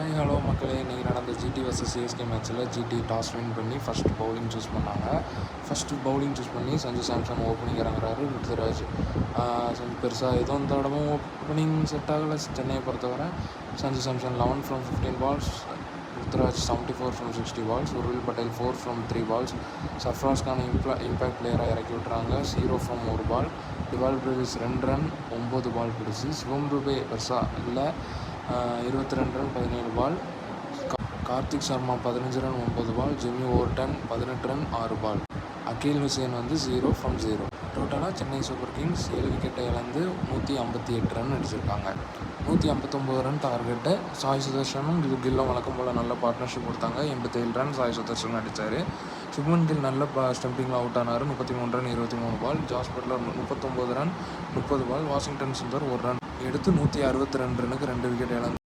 Hi hello மக்களே, இன்றைக்கி நடந்த ஜிடி வர்சஸ் சிஎஸ்கே மேட்ச்சில் ஜிடி டாஸ் வின் பண்ணி ஃபஸ்ட்டு பவுலிங் சூஸ் பண்ணாங்க. ஃபஸ்ட்டு பவுலிங் சூஸ் பண்ணி சஞ்சு சாம்சன் ஓப்பனிங் இறங்குறாரு. ருத்ராஜ் பெருசாக எதுவும் இந்த இடமும் ஓப்பனிங் செட் ஆகலை சென்னையை பொறுத்தவரை. Sanju Samson 11 from 15 balls, Ruturaj 74 from 60 balls, Urvil Patel 4 from 3 balls, Sarfaraz Khan impact பிளேயராக இறக்கி விட்டுறாங்க 0 from 1 ball, Dewald Brevis 2 run 9 ball பிடிச்சி, சிவம் துபே பெருசாக இல்லை 22 run 17 ball, Kartik Sharma 15 run 9 ball, Jamie Overton 18 run 6 ball, Akeal Hosein 0 from 0. டோட்டலாக சென்னை சூப்பர் கிங்ஸ் 7 விக்கெட்டை இழந்து 158 ரன் அடிச்சிருக்காங்க. 159 ரன் டார்கெட்டை சாய் சுதர்ஷனும் கில்லும் வழக்கம் போல் நல்ல பார்ட்னர்ஷிப் கொடுத்தாங்க. 87 ரன் சாய் சுதர்ஷன் அடித்தார். சுப்மன் கில் நல்ல ஸ்டம்பிங்கில் அவுட் ஆனார். 33 ரன் 23 பால். ஜாஸ் பட்லர் 39 ரன் 30 பால். வாஷிங்டன் சுந்தர் 1 ரன் எடுத்து 162 ரன்னுக்கு 2 விக்கெட் இழந்து